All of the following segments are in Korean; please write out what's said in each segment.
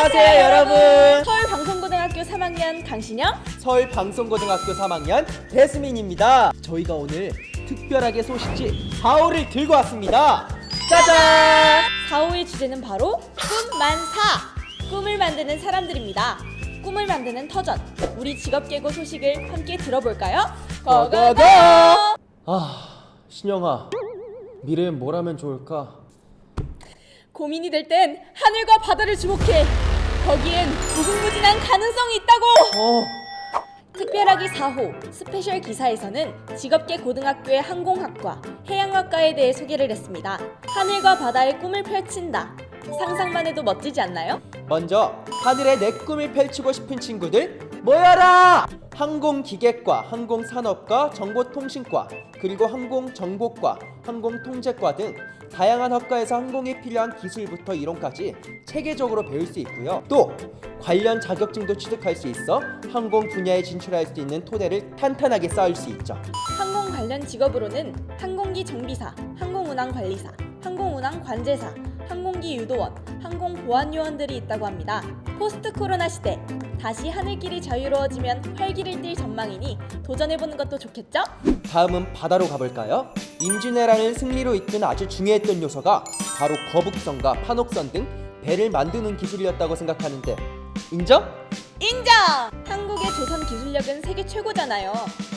안녕하세요 여러분. 서울방송고등학교 3학년 강신영, 서울방송고등학교 3학년 배수민입니다. 저희가 오늘 특별하게 소식지 4호를 들고 왔습니다. 짜잔! 4호의 주제는 바로 꿈만사! 꿈을 만드는 사람들입니다. 꿈을 만드는 터전, 우리 직업계고 소식을 함께 들어볼까요? 고고고! 신영아, 미래엔 뭘 하면 좋을까? 고민이 될 땐 하늘과 바다를 주목해. 거기엔 무궁무진한 가능성이 있다고! 특별하기 4호 스페셜 기사에서는 직업계 고등학교의 항공학과, 해양학과에 대해 소개를 했습니다. 하늘과 바다의 꿈을 펼친다. 상상만 해도 멋지지 않나요? 먼저 하늘에 내 꿈을 펼치고 싶은 친구들 모여라! 항공기계과, 항공산업과, 정보통신과, 그리고 항공정보과, 항공통제과 등 다양한 학과에서 항공에 필요한 기술부터 이론까지 체계적으로 배울 수 있고요. 또 관련 자격증도 취득할 수 있어 항공 분야에 진출할 수 있는 토대를 탄탄하게 쌓을 수 있죠. 항공 관련 직업으로는 항공기 정비사, 항공운항관리사, 항공운항관제사, 항공기 유도원, 항공보안요원들이 있다고 합니다. 포스트 코로나 시대, 다시 하늘길이 자유로워지면 활기를 띨 전망이니 도전해보는 것도 좋겠죠? 다음은 바다로 가볼까요? 임진왜란을 승리로 이끈 아주 중요했던 요소가 바로 거북선과 판옥선 등 배를 만드는 기술이었다고 생각하는데 인정? 인정! 한국의 조선 기술력은 세계 최고잖아요.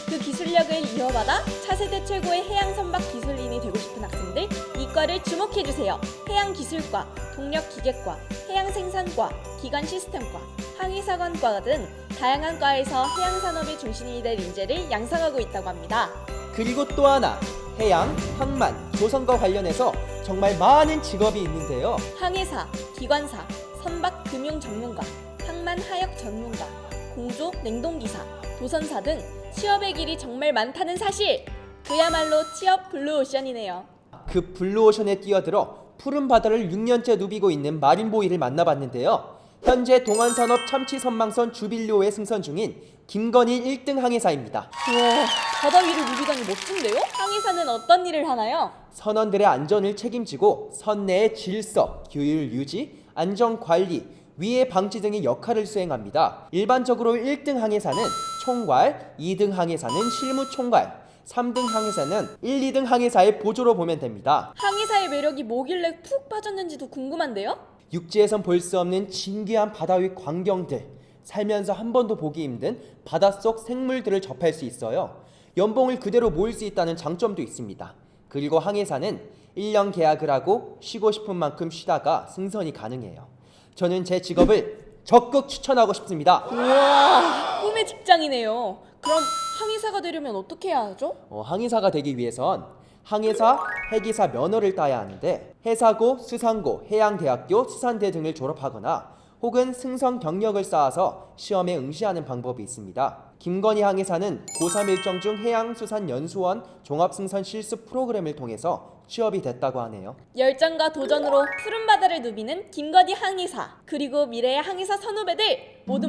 그 기술력을 이어받아 차세대 최고의 해양 선박 기술인이 되고 싶은 학생들, 이과를 주목해주세요. 해양기술과, 동력기계과, 해양생산과, 기관시스템과, 항해사관과 등 다양한 과에서 해양산업의 중심이 될 인재를 양성하고 있다고 합니다. 그리고 또 하나, 해양, 항만, 조선과 관련해서 정말 많은 직업이 있는데요. 항해사, 기관사, 선박 금융 전문가, 항만 하역 전문가, 공조 냉동기사, 도선사 등 취업의 길이 정말 많다는 사실! 그야말로 취업 블루오션이네요. 그 블루오션에 뛰어들어 푸른 바다를 6년째 누비고 있는 마린보이를 만나봤는데요. 현재 동안산업 참치선망선 주빌료에 승선 중인 김건희 1등 항해사입니다. 우와, 바다 위를 누비다니 멋진데요? 항해사는 어떤 일을 하나요? 선원들의 안전을 책임지고 선내의 질서, 규율 유지, 안전 관리, 위해 방지 등의 역할을 수행합니다. 일반적으로 1등 항해사는 총괄, 2등 항해사는 실무총괄, 3등 항해사는 1, 2등 항해사의 보조로 보면 됩니다. 항해사의 매력이 뭐길래 푹 빠졌는지도 궁금한데요? 육지에선 볼 수 없는 진귀한 바다 위 광경들, 살면서 한 번도 보기 힘든 바닷속 생물들을 접할 수 있어요. 연봉을 그대로 모을 수 있다는 장점도 있습니다. 그리고 항해사는 1년 계약을 하고 쉬고 싶은 만큼 쉬다가 승선이 가능해요. 저는 제 직업을 적극 추천하고 싶습니다. 우와, 꿈의 직장이네요. 그럼 항해사가 되려면 어떻게 해야 하죠? 항해사가 되기 위해선 항해사, 해기사 면허를 따야 하는데 해사고, 수상고, 해양대학교, 수산대 등을 졸업하거나 혹은 승선 경력을 쌓아서 시험에 응시하는 방법이 있습니다. 김건희 항해사는 고3 일정 중 해양수산연수원 종합승선 실습 프로그램을 통해서 취업이 됐다고 하네요. 열정과 도전으로 푸른 바다를 누비는 김건희 항해사, 그리고 미래의 항해사 선후배들 모두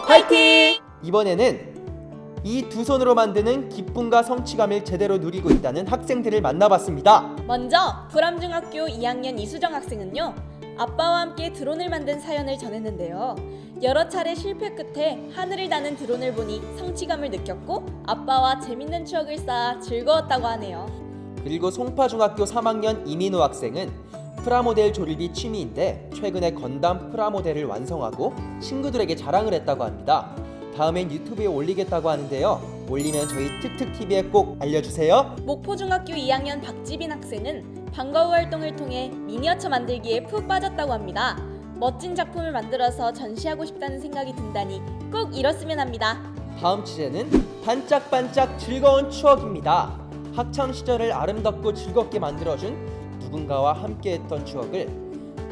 화이팅! 이번에는 이 두 손으로 만드는 기쁨과 성취감을 제대로 누리고 있다는 학생들을 만나봤습니다. 먼저 불암중학교 2학년 이수정 학생은요, 아빠와 함께 드론을 만든 사연을 전했는데요. 여러 차례 실패 끝에 하늘을 나는 드론을 보니 성취감을 느꼈고 아빠와 재밌는 추억을 쌓아 즐거웠다고 하네요. 그리고 송파중학교 3학년 이민우 학생은 프라모델 조립이 취미인데 최근에 건담 프라모델을 완성하고 친구들에게 자랑을 했다고 합니다. 다음엔 유튜브에 올리겠다고 하는데요. 올리면 저희 틱틱TV에 꼭 알려주세요. 목포중학교 2학년 박지빈 학생은 방과후 활동을 통해 미니어처 만들기에 푹 빠졌다고 합니다. 멋진 작품을 만들어서 전시하고 싶다는 생각이 든다니 꼭 이뤘으면 합니다. 다음 주제는 반짝반짝 즐거운 추억입니다. 학창시절을 아름답고 즐겁게 만들어준 누군가와 함께했던 추억을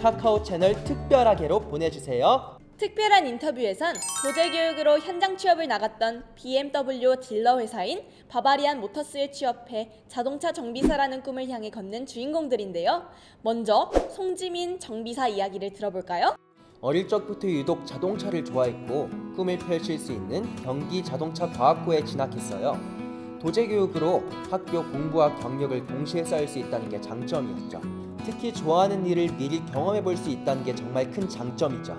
카카오 채널 특별하게로 보내주세요. 특별한 인터뷰에선 도제교육으로 현장 취업을 나갔던 BMW 딜러 회사인 바바리안 모터스에 취업해 자동차 정비사라는 꿈을 향해 걷는 주인공들인데요. 먼저 송지민 정비사 이야기를 들어볼까요? 어릴 적부터 유독 자동차를 좋아했고 꿈을 펼칠 수 있는 경기자동차과학고에 진학했어요. 도제교육으로 학교 공부와 경력을 동시에 쌓을 수 있다는 게 장점이었죠. 특히 좋아하는 일을 미리 경험해 볼 수 있다는 게 정말 큰 장점이죠.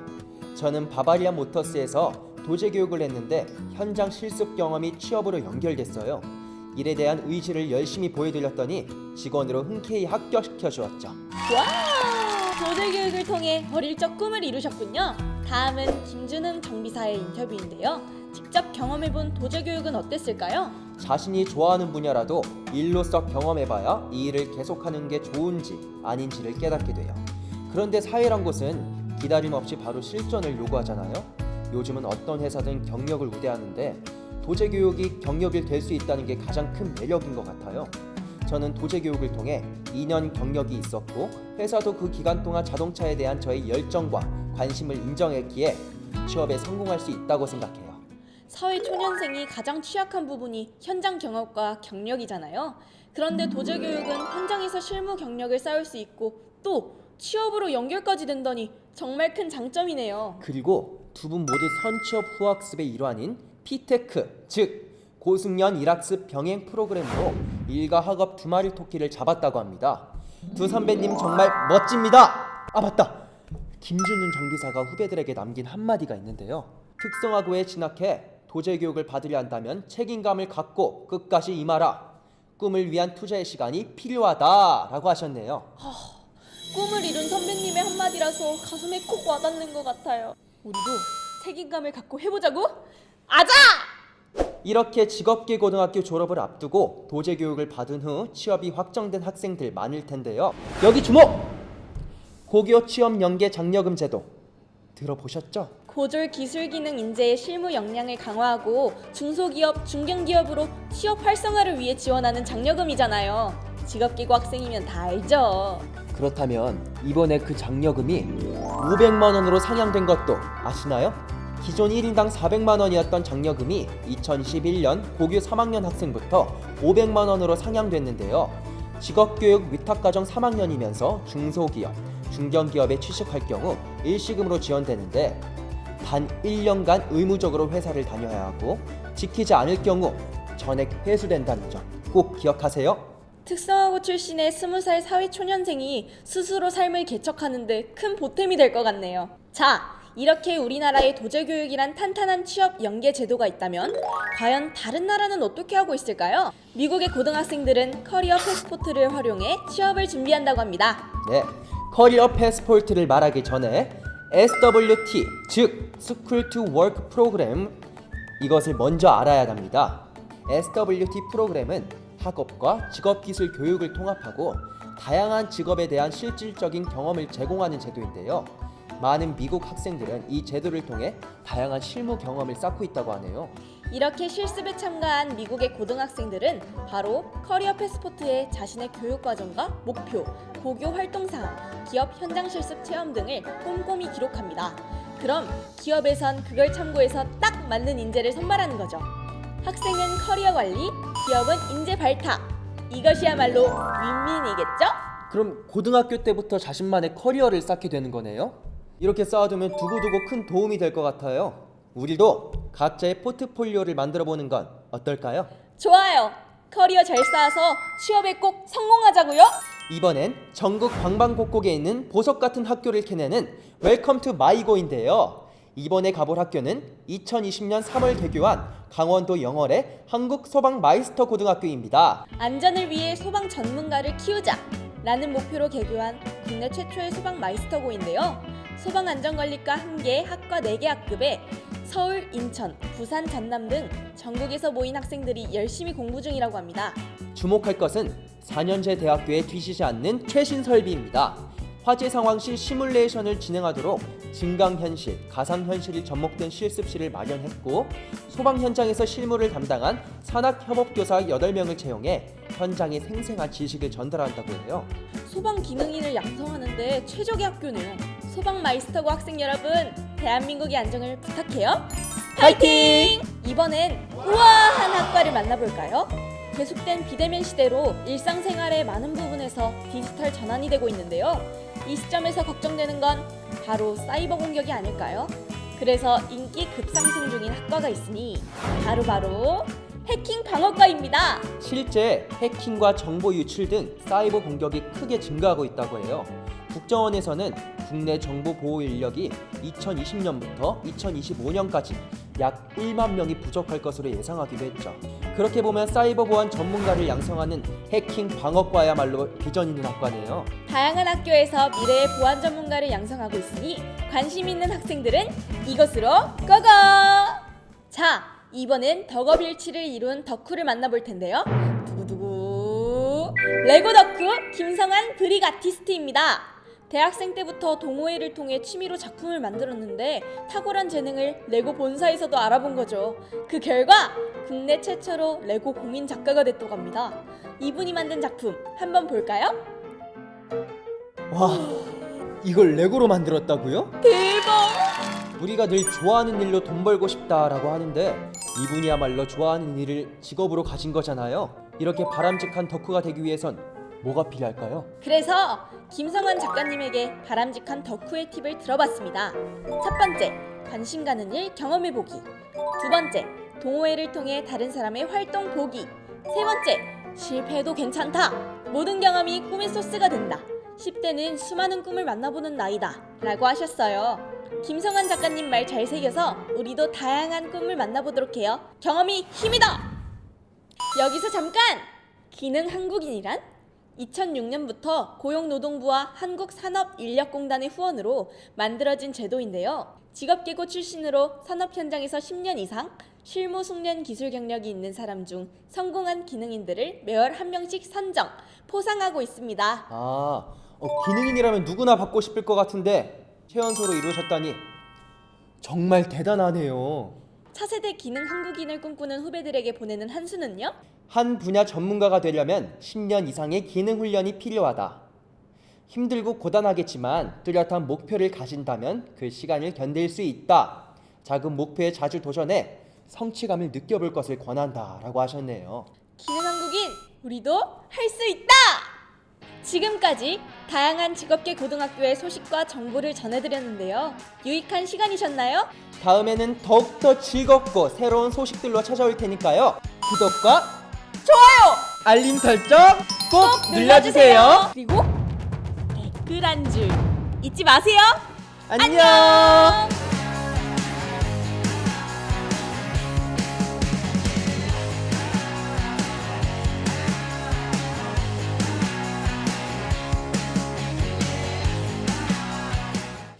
저는 바바리안 모터스에서 도제 교육을 했는데 현장 실습 경험이 취업으로 연결됐어요. 일에 대한 의지를 열심히 보여드렸더니 직원으로 흔쾌히 합격시켜 주었죠. 와! 도제 교육을 통해 어릴 적 꿈을 이루셨군요. 다음은 김준흥 정비사의 인터뷰인데요. 직접 경험해본 도제 교육은 어땠을까요? 자신이 좋아하는 분야라도 일로서 경험해봐야 이 일을 계속하는 게 좋은지 아닌지를 깨닫게 돼요. 그런데 사회란 곳은 기다림 없이 바로 실전을 요구하잖아요. 요즘은 어떤 회사든 경력을 우대하는데 도제 교육이 경력이 될 수 있다는 게 가장 큰 매력인 것 같아요. 저는 도제 교육을 통해 2년 경력이 있었고 회사도 그 기간 동안 자동차에 대한 저의 열정과 관심을 인정했기에 취업에 성공할 수 있다고 생각해요. 사회 초년생이 가장 취약한 부분이 현장 경험과 경력이잖아요. 그런데 도제 교육은 현장에서 실무 경력을 쌓을 수 있고 또 취업으로 연결까지 된다니 정말 큰 장점이네요. 그리고 두 분 모두 선취업 후학습의 일환인 피테크, 즉 고승련 일학습 병행 프로그램으로 일과 학업 두 마리 토끼를 잡았다고 합니다. 두 선배님 정말 멋집니다. 아 맞다, 김준훈 정비사가 후배들에게 남긴 한마디가 있는데요. 특성화고에 진학해 도제 교육을 받으려 한다면 책임감을 갖고 끝까지 임하라. 꿈을 위한 투자의 시간이 필요하다라고 하셨네요. 꿈을 이룬 선배님의 한마디라서 가슴에 콕 와닿는 것 같아요. 우리도 책임감을 갖고 해보자고? 아자! 이렇게 직업계 고등학교 졸업을 앞두고 도제 교육을 받은 후 취업이 확정된 학생들 많을 텐데요. 여기 주목! 고교 취업 연계 장려금 제도 들어보셨죠? 고졸 기술 기능 인재의 실무 역량을 강화하고 중소기업, 중견기업으로 취업 활성화를 위해 지원하는 장려금이잖아요. 직업계고 학생이면 다 알죠. 그렇다면 이번에 그 장려금이 500만 원으로 상향된 것도 아시나요? 기존 1인당 400만 원이었던 장려금이 2021년 고교 3학년 학생부터 500만 원으로 상향됐는데요. 직업교육 위탁과정 3학년이면서 중소기업, 중견기업에 취직할 경우 일시금으로 지원되는데 단 1년간 의무적으로 회사를 다녀야 하고 지키지 않을 경우 전액 회수된다는 점 꼭 기억하세요. 특성화고 출신의 20살 사회초년생이 스스로 삶을 개척하는데 큰 보탬이 될 것 같네요. 자, 이렇게 우리나라에 도제교육이란 탄탄한 취업 연계 제도가 있다면 과연 다른 나라는 어떻게 하고 있을까요? 미국의 고등학생들은 커리어 패스포트를 활용해 취업을 준비한다고 합니다. 네, 커리어 패스포트를 말하기 전에 SWT, 즉 School to Work 프로그램, 이것을 먼저 알아야 합니다. SWT 프로그램은 학업과 직업기술 교육을 통합하고 다양한 직업에 대한 실질적인 경험을 제공하는 제도인데요. 많은 미국 학생들은 이 제도를 통해 다양한 실무 경험을 쌓고 있다고 하네요. 이렇게 실습에 참가한 미국의 고등학생들은 바로 커리어 패스포트에 자신의 교육과정과 목표, 고교 활동사항, 기업 현장 실습 체험 등을 꼼꼼히 기록합니다. 그럼 기업에선 그걸 참고해서 딱 맞는 인재를 선발하는 거죠. 학생은 커리어 관리, 기업은 인재 발탁. 이것이야말로 윈윈이겠죠? 그럼 고등학교 때부터 자신만의 커리어를 쌓게 되는 거네요? 이렇게 쌓아두면 두고두고 큰 도움이 될 것 같아요. 우리도 각자의 포트폴리오를 만들어보는 건 어떨까요? 좋아요. 커리어 잘 쌓아서 취업에 꼭 성공하자고요. 이번엔 전국 방방곡곡에 있는 보석 같은 학교를 캐내는 웰컴 투 마이고인데요. 이번에 가볼 학교는 2020년 3월 개교한 강원도 영월의 한국소방마이스터 고등학교입니다. 안전을 위해 소방 전문가를 키우자 라는 목표로 개교한 국내 최초의 소방 마이스터고인데요. 소방 안전관리과 1개, 학과 4개 학급에 서울, 인천, 부산, 전남 등 전국에서 모인 학생들이 열심히 공부 중이라고 합니다. 주목할 것은 4년제 대학교에 뒤지지 않는 최신 설비입니다. 화재 상황 시 시뮬레이션을 진행하도록 증강현실, 가상현실이 접목된 실습실을 마련했고 소방 현장에서 실무를 담당한 산학협업교사 8명을 채용해 현장의 생생한 지식을 전달한다고 해요. 소방 기능인을 양성하는데 최적의 학교네요. 소방 마이스터고 학생 여러분, 대한민국의 안정을 부탁해요. 파이팅! 이번엔 우아한 학과를 만나볼까요? 계속된 비대면 시대로 일상생활의 많은 부분에서 디지털 전환이 되고 있는데요. 이 시점에서 걱정되는 건 바로 사이버 공격이 아닐까요? 그래서 인기 급상승 중인 학과가 있으니 바로 해킹 방어과입니다. 실제 해킹과 정보 유출 등 사이버 공격이 크게 증가하고 있다고 해요. 국정원에서는 국내 정보 보호 인력이 2020년부터 2025년까지 약 1만 명이 부족할 것으로 예상하기도 했죠. 그렇게 보면 사이버 보안 전문가를 양성하는 해킹 방어과야말로 비전 있는 학과네요. 다양한 학교에서 미래의 보안 전문가를 양성하고 있으니 관심 있는 학생들은 이것으로 고고! 자, 이번엔 덕업일치를 이룬 덕후를 만나볼 텐데요. 두구두구 레고 덕후 김성한 브릭 아티스트입니다. 대학생 때부터 동호회를 통해 취미로 작품을 만들었는데 탁월한 재능을 레고 본사에서도 알아본 거죠. 그 결과 국내 최초로 레고 공인 작가가 됐다고 합니다. 이분이 만든 작품 한번 볼까요? 와, 이걸 레고로 만들었다고요? 대박! 우리가 늘 좋아하는 일로 돈 벌고 싶다라고 하는데 이분이야말로 좋아하는 일을 직업으로 가진 거잖아요. 이렇게 바람직한 덕후가 되기 위해선 뭐가 필요할까요? 그래서 김성환 작가님에게 바람직한 덕후의 팁을 들어봤습니다. 첫 번째, 관심 가는 일 경험해보기. 두 번째, 동호회를 통해 다른 사람의 활동 보기. 세 번째, 실패해도 괜찮다. 모든 경험이 꿈의 소스가 된다. 10대는 수많은 꿈을 만나보는 나이다. 라고 하셨어요. 김성환 작가님 말 잘 새겨서 우리도 다양한 꿈을 만나보도록 해요. 경험이 힘이다! 여기서 잠깐! 기능 한국인이란? 2006년부터 고용노동부와 한국산업인력공단의 후원으로 만들어진 제도인데요. 직업계고 출신으로 산업 현장에서 10년 이상 실무 숙련 기술 경력이 있는 사람 중 성공한 기능인들을 매월 한 명씩 선정, 포상하고 있습니다. 기능인이라면 누구나 받고 싶을 것 같은데 최연소로 이루셨다니 정말 대단하네요. 차세대 기능 한국인을 꿈꾸는 후배들에게 보내는 한 수는요? 한 분야 전문가가 되려면 10년 이상의 기능 훈련이 필요하다. 힘들고 고단하겠지만 뚜렷한 목표를 가진다면 그 시간을 견딜 수 있다. 작은 목표에 자주 도전해 성취감을 느껴볼 것을 권한다라고 하셨네요. 기능 한국인, 우리도 할 수 있다! 지금까지 다양한 직업계 고등학교의 소식과 정보를 전해드렸는데요. 유익한 시간이셨나요? 다음에는 더욱더 즐겁고 새로운 소식들로 찾아올 테니까요. 구독과 좋아요! 알림 설정 꼭 눌러주세요. 그리고 댓글 한 줄 잊지 마세요. 안녕.